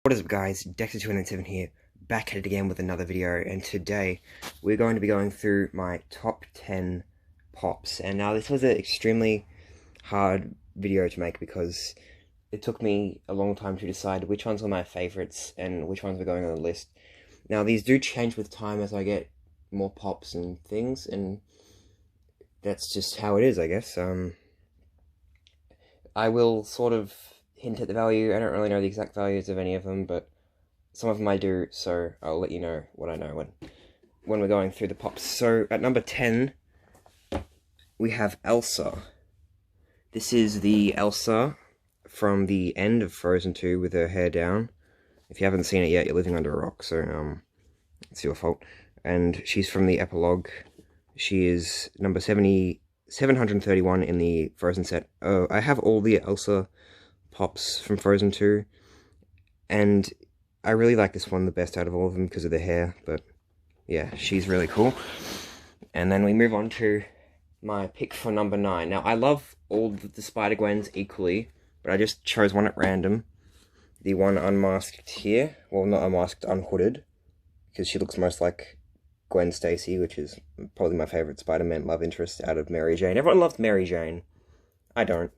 What is up guys, Dexter297 here, back at it again with another video, and today we're going to be going through my top 10 pops. And now this was an extremely hard video to make because it took me a long time to decide which ones were my favourites and which ones were going on the list. Now these do change with time as I get more pops and things, and that's just how it is, I guess. I will sort of hint at the value. I don't really know the exact values of any of them, but some of them I do, so I'll let you know what I know when we're going through the pops. So at number 10, we have Elsa. This is the Elsa from the end of Frozen 2 with her hair down. If you haven't seen it yet, you're living under a rock, so it's your fault. And she's from the epilogue. She is number 731 in the Frozen set. I have all the Elsa pops from Frozen 2, and I really like this one the best out of all of them because of the hair, but yeah, she's really cool. And then we move on to my pick for number 9. Now, I love all the Spider-Gwens equally, but I just chose one at random. The one unmasked here, well, not unmasked, unhooded, because she looks most like Gwen Stacy, which is probably my favourite Spider-Man love interest out of Mary Jane. Everyone loves Mary Jane. I don't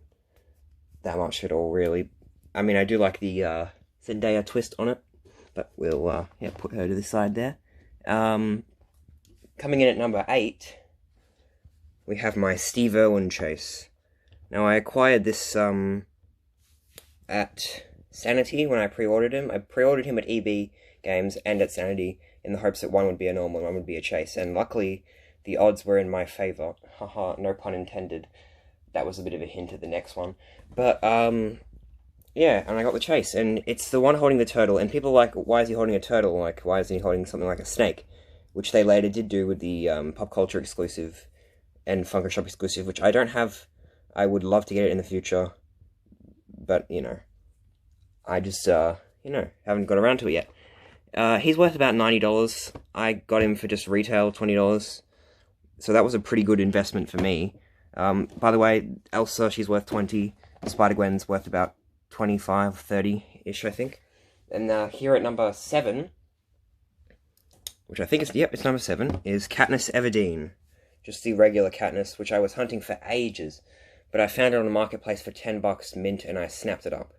that much at all, really. I mean, I do like the Zendaya twist on it, but we'll put her to the side there. Coming in at number 8, we have my Steve Irwin chase. Now, I acquired this at Sanity when I pre-ordered him. I pre-ordered him at EB Games and at Sanity in the hopes that one would be a normal and one would be a chase, and luckily the odds were in my favour. Haha, no pun intended. That was a bit of a hint at the next one. But, yeah, and I got the chase, and it's the one holding the turtle, and people are like, why is he holding a turtle? Like, why isn't he holding something like a snake? Which they later did do with the Pop Culture exclusive and Funko Shop exclusive, which I don't have. I would love to get it in the future, but, you know, I just, haven't got around to it yet. He's worth about $90. I got him for just retail, $20, so that was a pretty good investment for me. By the way, Elsa, she's worth 20. Spider-Gwen's worth about 25, 30-ish, I think. And here at number 7, which I think is, yep, it's number 7, is Katniss Everdeen. Just the regular Katniss, which I was hunting for ages. But I found it on the marketplace for $10 mint, and I snapped it up.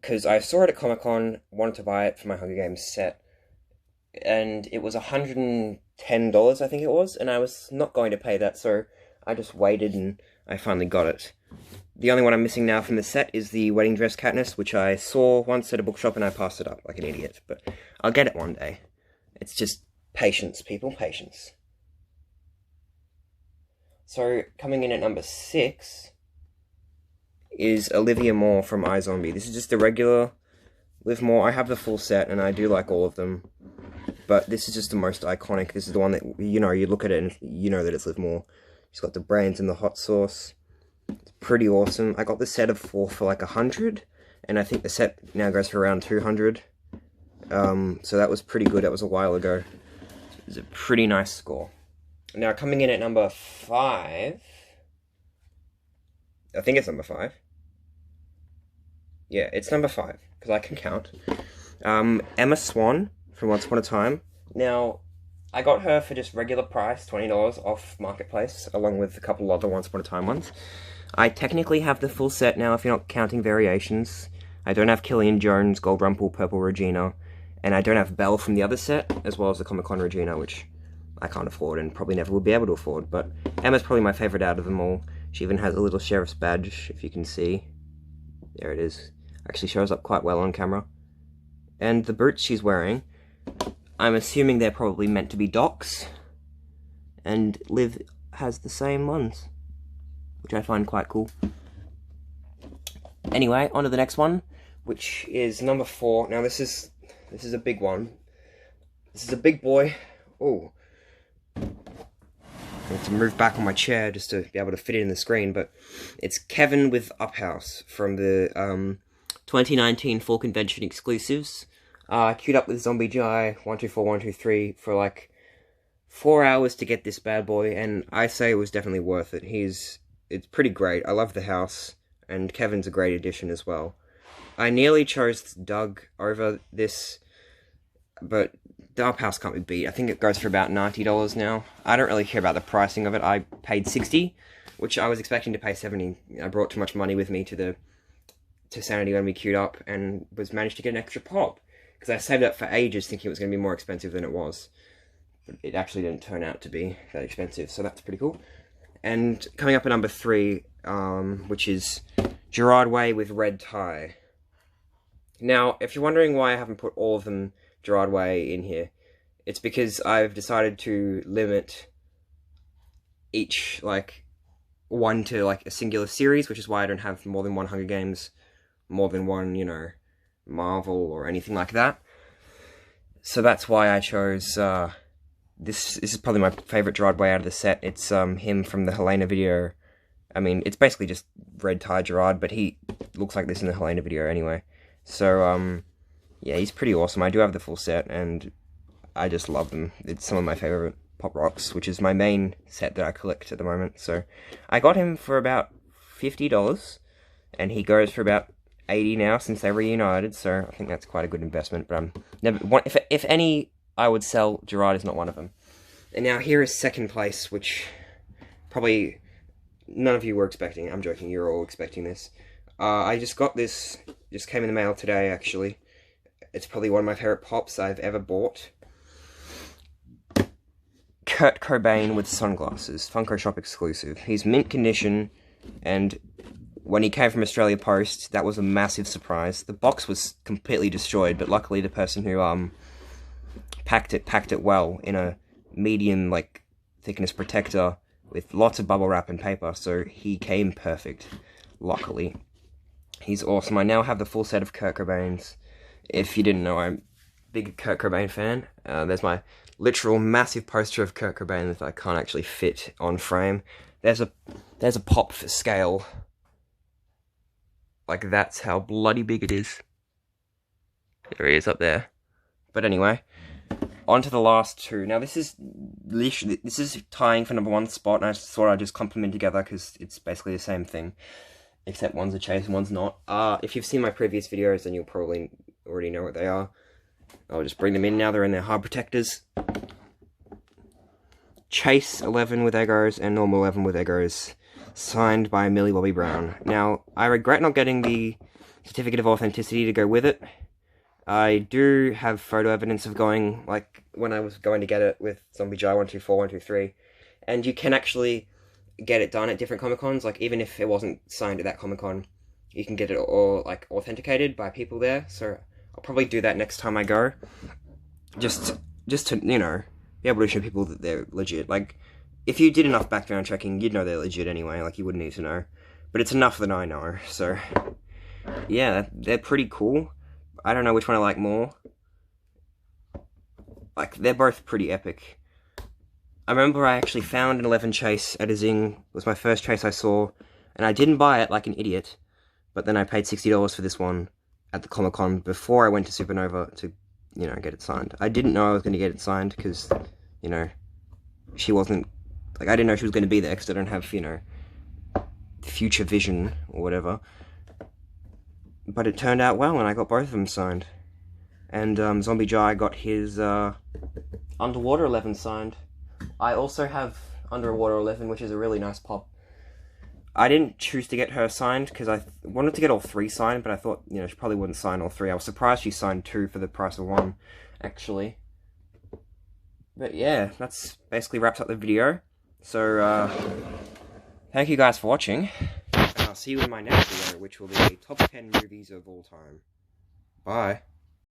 Because I saw it at Comic-Con, wanted to buy it for my Hunger Games set. And it was $110, I think it was, and I was not going to pay that, so I just waited and I finally got it. The only one I'm missing now from the set is the wedding dress Katniss, which I saw once at a bookshop and I passed it up like an idiot. But I'll get it one day. It's just patience, people, patience. So, coming in at number 6 is Olivia Moore from iZombie. This is just the regular Liv Moore. I have the full set and I do like all of them. But this is just the most iconic. This is the one that, you know, you look at it and you know that it's Liv Moore. She's got the brains and the hot sauce. It's pretty awesome. I got the set of 4 for like 100, and I think the set now goes for around 200. So that was pretty good. That was a while ago. It was a pretty nice score. Now coming in at number 5, I think it's number 5. Yeah, it's number 5 because I can count. Emma Swan from Once Upon a Time. Now, I got her for just regular price, $20 off Marketplace, along with a couple other Once Upon a Time ones. I technically have the full set now, if you're not counting variations. I don't have Killian Jones, Gold Rumple, Purple Regina, and I don't have Belle from the other set, as well as the Comic-Con Regina, which I can't afford and probably never will be able to afford. But Emma's probably my favourite out of them all. She even has a little sheriff's badge, if you can see. There it is. Actually shows up quite well on camera. And the boots she's wearing, I'm assuming they're probably meant to be Docs, and Liv has the same ones, which I find quite cool. Anyway, on to the next one, which is number 4. Now this is a big one. This is a big boy. Oh, I have to move back on my chair just to be able to fit it in the screen, but it's Kevin with Uphouse from the 2019 Fall Convention exclusives. Queued up with Zombie Jai 124123 for like 4 hours to get this bad boy, and I say it was definitely worth it. It's pretty great. I love the house, and Kevin's a great addition as well. I nearly chose Doug over this, but the Up House can't be beat. I think it goes for about $90 now. I don't really care about the pricing of it. I paid $60, which I was expecting to pay $70. I brought too much money with me to Sanity when we queued up, and managed to get an extra pop. Because I saved up for ages thinking it was going to be more expensive than it was. But it actually didn't turn out to be that expensive, so that's pretty cool. And coming up at number 3, which is Gerard Way with red tie. Now, if you're wondering why I haven't put all of them Gerard Way in here, it's because I've decided to limit each, one to, a singular series, which is why I don't have more than one Hunger Games, more than one, Marvel or anything like that. So that's why I chose, this is probably my favourite Gerard Way out of the set. It's him from the Helena video. I mean, it's basically just red tie Gerard, but he looks like this in the Helena video anyway. So, yeah, he's pretty awesome. I do have the full set, and I just love them. It's some of my favourite Pop Rocks, which is my main set that I collect at the moment. So, I got him for about $50, and he goes for about $80 now since they reunited, so I think that's quite a good investment. But if any I would sell, Gerard is not one of them. And now here is second place, which probably none of you were expecting. I'm joking, you're all expecting this. I just got this, just came in the mail today, actually. It's probably one of my favourite pops I've ever bought. Kurt Cobain with sunglasses, Funko Shop exclusive. He's mint condition, and when he came from Australia Post, that was a massive surprise. The box was completely destroyed, but luckily the person who packed it well in a medium thickness protector with lots of bubble wrap and paper, so he came perfect. Luckily, he's awesome. I now have the full set of Kurt Cobains. If you didn't know, I'm a big Kurt Cobain fan. There's my literal massive poster of Kurt Cobain that I can't actually fit on frame. There's a pop for scale. That's how bloody big it is. There he is up there. But anyway, on to the last two. Now this is tying for number 1 spot, and I just thought I'd just clump them in together because it's basically the same thing, except one's a chase and one's not. If you've seen my previous videos, then you'll probably already know what they are. I'll just bring them in now. They're in their hard protectors. Chase 11 with Eggos and normal 11 with Eggos. Signed by Millie We Brown. Now, I regret not getting the certificate of authenticity to go with it. I do have photo evidence of going, when I was going to get it with Zombie Jai 124, 123, and you can actually get it done at different Comic-Cons, even if it wasn't signed at that Comic-Con, you can get it all, authenticated by people there, so I'll probably do that next time I go, just to, be able to show people that they're legit. If you did enough background checking, you'd know they're legit anyway, you wouldn't need to know. But it's enough that I know, so yeah, they're pretty cool. I don't know which one I like more. They're both pretty epic. I remember I actually found an 11 chase at a Zing. It was my first chase I saw, and I didn't buy it like an idiot, but then I paid $60 for this one at the Comic-Con before I went to Supernova to, get it signed. I didn't know I was going to get it signed because, she wasn't, I didn't know she was going to be there because I don't have, future vision or whatever. But it turned out well, and I got both of them signed. And Zombie Jai got his Underwater 11 signed. I also have Underwater 11, which is a really nice pop. I didn't choose to get her signed because I wanted to get all 3 signed, but I thought, she probably wouldn't sign all 3. I was surprised she signed 2 for the price of 1, actually. But yeah, that's basically wraps up the video. So, thank you guys for watching. And I'll see you in my next video, which will be top 10 movies of all time. Bye.